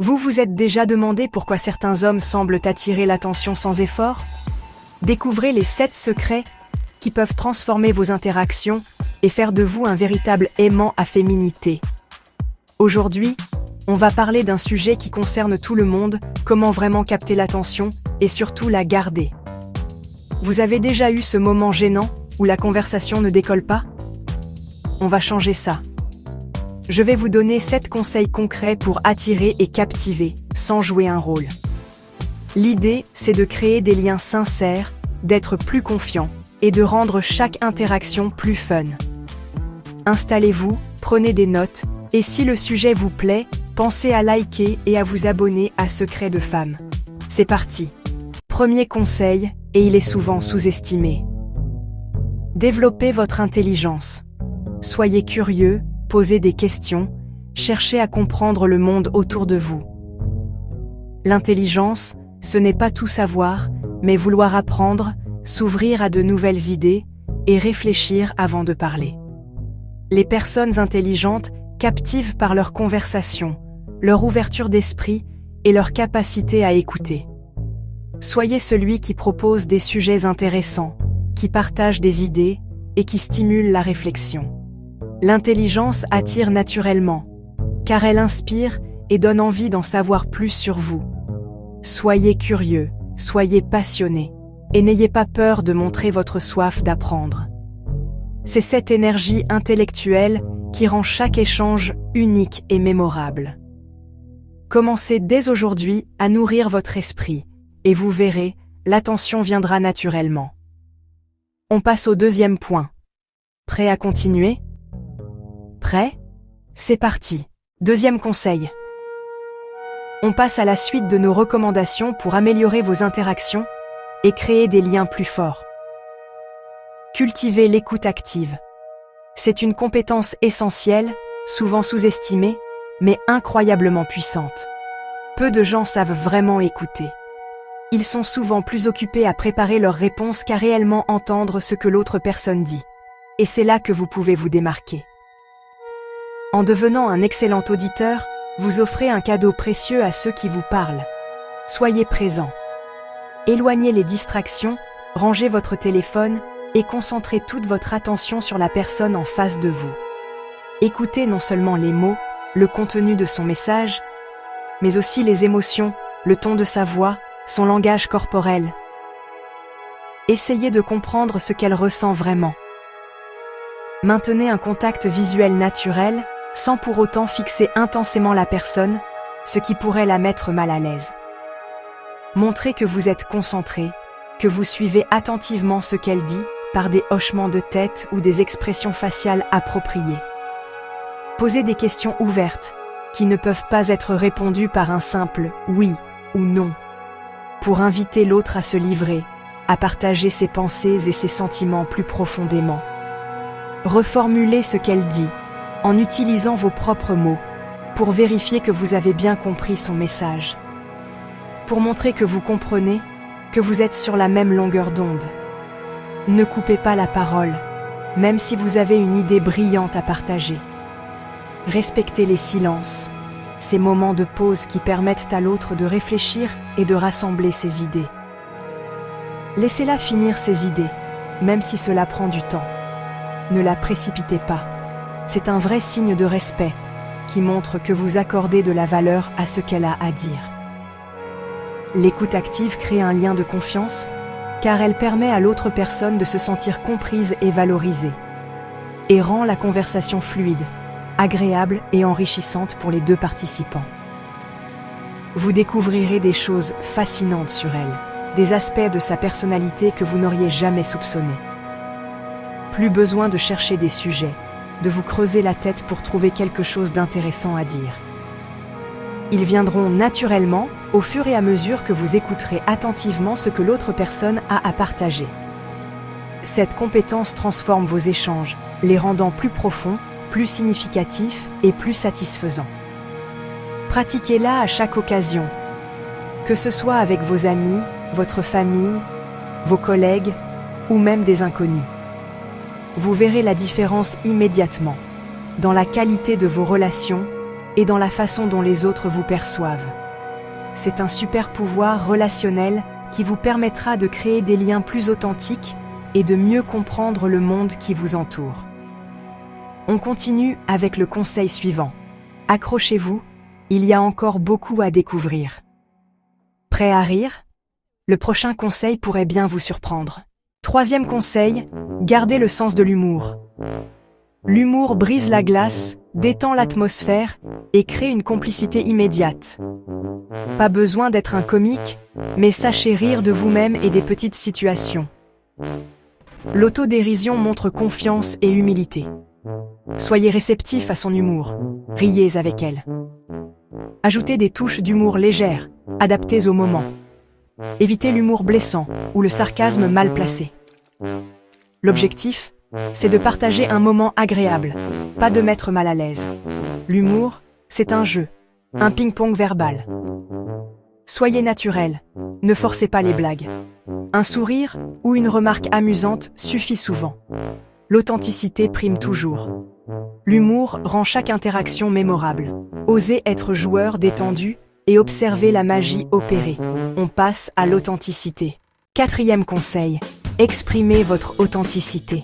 Vous vous êtes déjà demandé pourquoi certains hommes semblent attirer l'attention sans effort? Découvrez les 7 secrets qui peuvent transformer vos interactions et faire de vous un véritable aimant à féminité. Aujourd'hui, on va parler d'un sujet qui concerne tout le monde, comment vraiment capter l'attention et surtout la garder. Vous avez déjà eu ce moment gênant où la conversation ne décolle pas? On va changer ça. Je vais vous donner 7 conseils concrets pour attirer et captiver, sans jouer un rôle. L'idée, c'est de créer des liens sincères, d'être plus confiant et de rendre chaque interaction plus fun. Installez-vous, prenez des notes, et si le sujet vous plaît, pensez à liker et à vous abonner à Secrets de Femmes. C'est parti. Premier conseil, et il est souvent sous-estimé. Développez votre intelligence. Soyez curieux, posez des questions, cherchez à comprendre le monde autour de vous. L'intelligence, ce n'est pas tout savoir, mais vouloir apprendre, s'ouvrir à de nouvelles idées et réfléchir avant de parler. Les personnes intelligentes captivent par leur conversation, leur ouverture d'esprit et leur capacité à écouter. Soyez celui qui propose des sujets intéressants, qui partage des idées et qui stimule la réflexion. L'intelligence attire naturellement, car elle inspire et donne envie d'en savoir plus sur vous. Soyez curieux, soyez passionné, et n'ayez pas peur de montrer votre soif d'apprendre. C'est cette énergie intellectuelle qui rend chaque échange unique et mémorable. Commencez dès aujourd'hui à nourrir votre esprit, et vous verrez, l'attention viendra naturellement. On passe au deuxième point. Prêt à continuer? Prêt? C'est parti. Deuxième conseil. On passe à la suite de nos recommandations pour améliorer vos interactions et créer des liens plus forts. Cultivez l'écoute active. C'est une compétence essentielle, souvent sous-estimée, mais incroyablement puissante. Peu de gens savent vraiment écouter. Ils sont souvent plus occupés à préparer leurs réponses qu'à réellement entendre ce que l'autre personne dit. Et c'est là que vous pouvez vous démarquer. En devenant un excellent auditeur, vous offrez un cadeau précieux à ceux qui vous parlent. Soyez présent. Éloignez les distractions, rangez votre téléphone et concentrez toute votre attention sur la personne en face de vous. Écoutez non seulement les mots, le contenu de son message, mais aussi les émotions, le ton de sa voix, son langage corporel. Essayez de comprendre ce qu'elle ressent vraiment. Maintenez un contact visuel naturel, sans pour autant fixer intensément la personne, ce qui pourrait la mettre mal à l'aise. Montrez que vous êtes concentré, que vous suivez attentivement ce qu'elle dit, par des hochements de tête ou des expressions faciales appropriées. Posez des questions ouvertes, qui ne peuvent pas être répondues par un simple « oui » ou « non », pour inviter l'autre à se livrer, à partager ses pensées et ses sentiments plus profondément. Reformulez ce qu'elle dit, en utilisant vos propres mots, pour vérifier que vous avez bien compris son message. Pour montrer que vous comprenez, que vous êtes sur la même longueur d'onde. Ne coupez pas la parole, même si vous avez une idée brillante à partager. Respectez les silences, ces moments de pause qui permettent à l'autre de réfléchir et de rassembler ses idées. Laissez-la finir ses idées, même si cela prend du temps. Ne la précipitez pas. C'est un vrai signe de respect, qui montre que vous accordez de la valeur à ce qu'elle a à dire. L'écoute active crée un lien de confiance, car elle permet à l'autre personne de se sentir comprise et valorisée, et rend la conversation fluide, agréable et enrichissante pour les deux participants. Vous découvrirez des choses fascinantes sur elle, des aspects de sa personnalité que vous n'auriez jamais soupçonnés. Plus besoin de chercher des sujets, de vous creuser la tête pour trouver quelque chose d'intéressant à dire. Ils viendront naturellement au fur et à mesure que vous écouterez attentivement ce que l'autre personne a à partager. Cette compétence transforme vos échanges, les rendant plus profonds, plus significatifs et plus satisfaisants. Pratiquez-la à chaque occasion, que ce soit avec vos amis, votre famille, vos collègues ou même des inconnus. Vous verrez la différence immédiatement, dans la qualité de vos relations et dans la façon dont les autres vous perçoivent. C'est un super pouvoir relationnel qui vous permettra de créer des liens plus authentiques et de mieux comprendre le monde qui vous entoure. On continue avec le conseil suivant. Accrochez-vous, il y a encore beaucoup à découvrir. Prêt à rire? Le prochain conseil pourrait bien vous surprendre. Troisième conseil, gardez le sens de l'humour. L'humour brise la glace, détend l'atmosphère et crée une complicité immédiate. Pas besoin d'être un comique, mais sachez rire de vous-même et des petites situations. L'autodérision montre confiance et humilité. Soyez réceptif à son humour, riez avec elle. Ajoutez des touches d'humour légères, adaptées au moment. Évitez l'humour blessant ou le sarcasme mal placé. L'objectif, c'est de partager un moment agréable, pas de mettre mal à l'aise. L'humour, c'est un jeu, un ping-pong verbal. Soyez naturel, ne forcez pas les blagues. Un sourire ou une remarque amusante suffit souvent. L'authenticité prime toujours. L'humour rend chaque interaction mémorable. Osez être joueur détendu et observez la magie opérer. On passe à l'authenticité. Quatrième conseil, exprimez votre authenticité.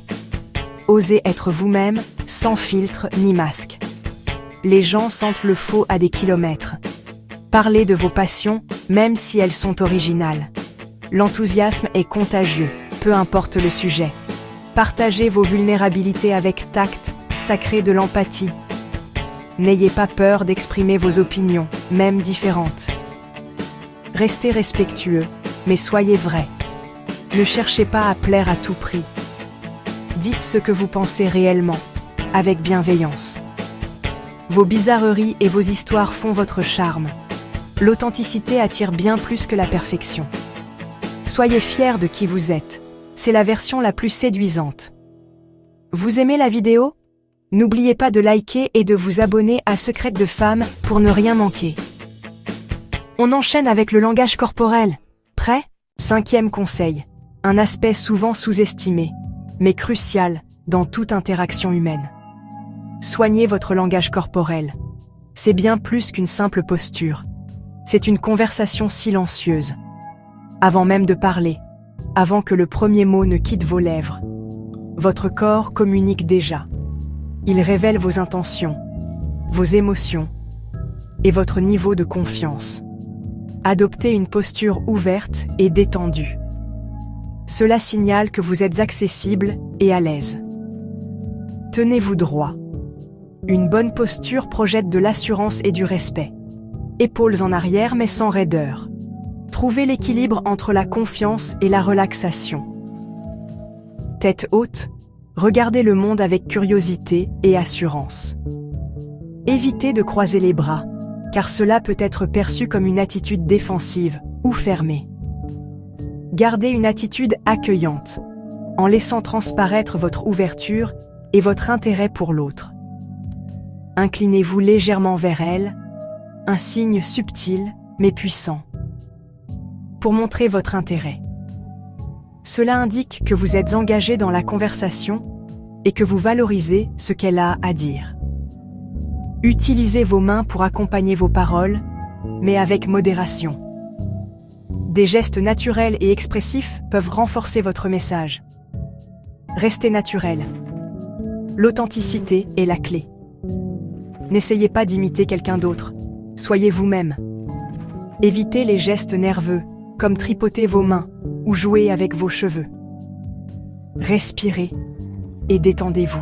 Osez être vous-même, sans filtre ni masque. Les gens sentent le faux à des kilomètres. Parlez de vos passions, même si elles sont originales. L'enthousiasme est contagieux, peu importe le sujet. Partagez vos vulnérabilités avec tact, ça crée de l'empathie. N'ayez pas peur d'exprimer vos opinions, même différentes. Restez respectueux, mais soyez vrai. Ne cherchez pas à plaire à tout prix. Dites ce que vous pensez réellement, avec bienveillance. Vos bizarreries et vos histoires font votre charme. L'authenticité attire bien plus que la perfection. Soyez fiers de qui vous êtes. C'est la version la plus séduisante. Vous aimez la vidéo? N'oubliez pas de liker et de vous abonner à Secrètes de Femmes pour ne rien manquer. On enchaîne avec le langage corporel. Prêt? Cinquième conseil. Un aspect souvent sous-estimé, mais crucial dans toute interaction humaine. Soignez votre langage corporel. C'est bien plus qu'une simple posture. C'est une conversation silencieuse. Avant même de parler, avant que le premier mot ne quitte vos lèvres, votre corps communique déjà. Il révèle vos intentions, vos émotions et votre niveau de confiance. Adoptez une posture ouverte et détendue. Cela signale que vous êtes accessible et à l'aise. Tenez-vous droit. Une bonne posture projette de l'assurance et du respect. Épaules en arrière mais sans raideur. Trouvez l'équilibre entre la confiance et la relaxation. Tête haute, regardez le monde avec curiosité et assurance. Évitez de croiser les bras, car cela peut être perçu comme une attitude défensive ou fermée. Gardez une attitude accueillante, en laissant transparaître votre ouverture et votre intérêt pour l'autre. Inclinez-vous légèrement vers elle, un signe subtil mais puissant, pour montrer votre intérêt. Cela indique que vous êtes engagé dans la conversation et que vous valorisez ce qu'elle a à dire. Utilisez vos mains pour accompagner vos paroles, mais avec modération. Des gestes naturels et expressifs peuvent renforcer votre message. Restez naturel. L'authenticité est la clé. N'essayez pas d'imiter quelqu'un d'autre. Soyez vous-même. Évitez les gestes nerveux, comme tripoter vos mains ou jouer avec vos cheveux. Respirez et détendez-vous.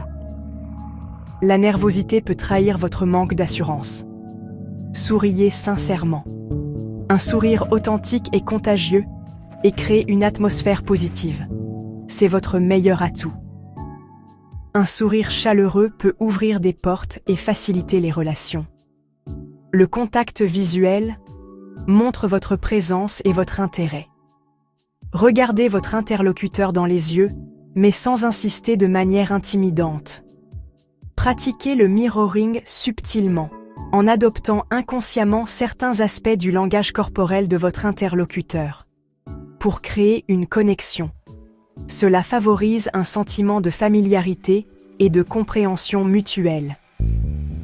La nervosité peut trahir votre manque d'assurance. Souriez sincèrement. Un sourire authentique est contagieux et crée une atmosphère positive. C'est votre meilleur atout. Un sourire chaleureux peut ouvrir des portes et faciliter les relations. Le contact visuel montre votre présence et votre intérêt. Regardez votre interlocuteur dans les yeux, mais sans insister de manière intimidante. Pratiquez le mirroring subtilement, en adoptant inconsciemment certains aspects du langage corporel de votre interlocuteur, pour créer une connexion. Cela favorise un sentiment de familiarité et de compréhension mutuelle.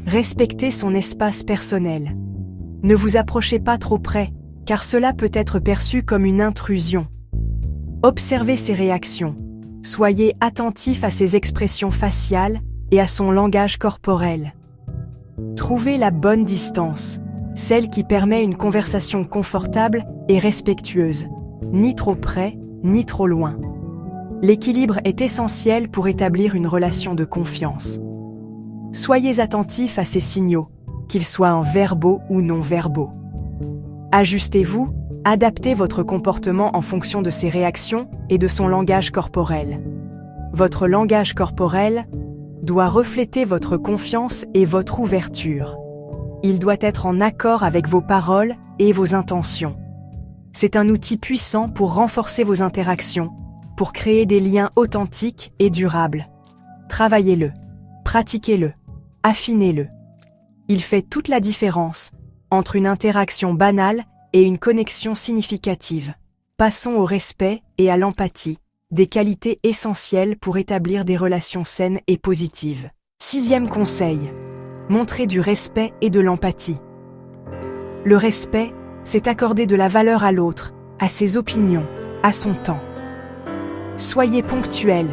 Respectez son espace personnel. Ne vous approchez pas trop près, car cela peut être perçu comme une intrusion. Observez ses réactions. Soyez attentif à ses expressions faciales et à son langage corporel. Trouvez la bonne distance, celle qui permet une conversation confortable et respectueuse, ni trop près, ni trop loin. L'équilibre est essentiel pour établir une relation de confiance. Soyez attentif à ces signaux, qu'ils soient verbaux ou non verbaux. Ajustez-vous, adaptez votre comportement en fonction de ses réactions et de son langage corporel. Votre langage corporel doit refléter votre confiance et votre ouverture. Il doit être en accord avec vos paroles et vos intentions. C'est un outil puissant pour renforcer vos interactions, pour créer des liens authentiques et durables. Travaillez-le, pratiquez-le, affinez-le. Il fait toute la différence entre une interaction banale et une connexion significative. Passons au respect et à l'empathie, des qualités essentielles pour établir des relations saines et positives. 6e conseil. Montrez du respect et de l'empathie. Le respect, c'est accorder de la valeur à l'autre, à ses opinions, à son temps. Soyez ponctuel,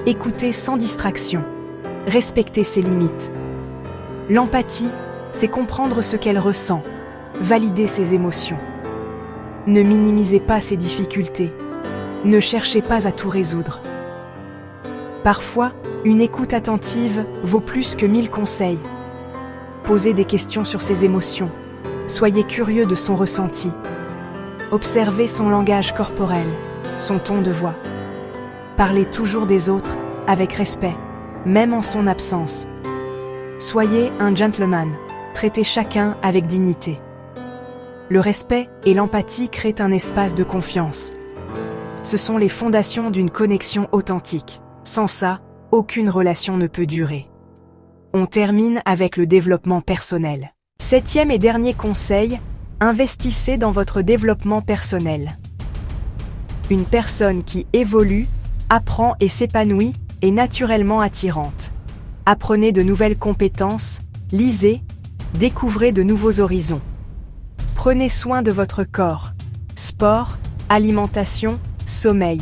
écoutez sans distraction, respectez ses limites. L'empathie, c'est comprendre ce qu'elle ressent, valider ses émotions. Ne minimisez pas ses difficultés, ne cherchez pas à tout résoudre. Parfois, une écoute attentive vaut plus que 1000 conseils. Posez des questions sur ses émotions, soyez curieux de son ressenti. Observez son langage corporel, son ton de voix. Parlez toujours des autres avec respect, même en son absence. Soyez un gentleman, traitez chacun avec dignité. Le respect et l'empathie créent un espace de confiance. Ce sont les fondations d'une connexion authentique. Sans ça, aucune relation ne peut durer. On termine avec le développement personnel. 7e et dernier conseil, investissez dans votre développement personnel. Une personne qui évolue, apprend et s'épanouit est naturellement attirante. Apprenez de nouvelles compétences, lisez, découvrez de nouveaux horizons. Prenez soin de votre corps. Sport, alimentation, sommeil.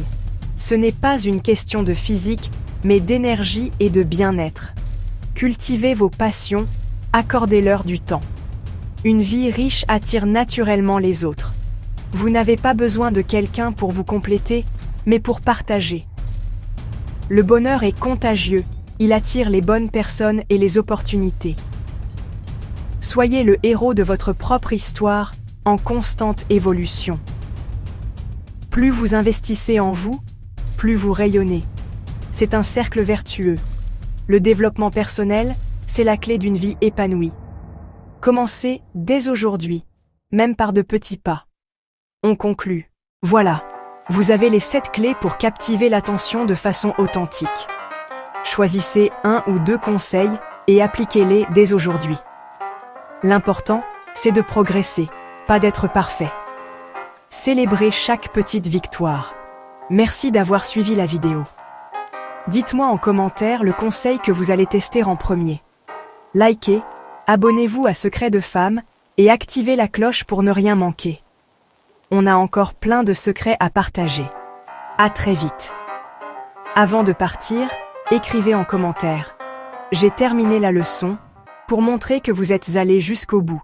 Ce n'est pas une question de physique, mais d'énergie et de bien-être. Cultivez vos passions, accordez-leur du temps. Une vie riche attire naturellement les autres. Vous n'avez pas besoin de quelqu'un pour vous compléter, mais pour partager. Le bonheur est contagieux, il attire les bonnes personnes et les opportunités. Soyez le héros de votre propre histoire, en constante évolution. Plus vous investissez en vous, plus vous rayonnez. C'est un cercle vertueux. Le développement personnel, c'est la clé d'une vie épanouie. Commencez dès aujourd'hui, même par de petits pas. On conclut. Voilà, vous avez les 7 clés pour captiver l'attention de façon authentique. Choisissez 1 ou 2 conseils et appliquez-les dès aujourd'hui. L'important, c'est de progresser, pas d'être parfait. Célébrez chaque petite victoire. Merci d'avoir suivi la vidéo. Dites-moi en commentaire le conseil que vous allez tester en premier. Likez, abonnez-vous à Secrets de Femme et activez la cloche pour ne rien manquer. On a encore plein de secrets à partager. À très vite. Avant de partir, écrivez en commentaire. J'ai terminé la leçon, pour montrer que vous êtes allé jusqu'au bout.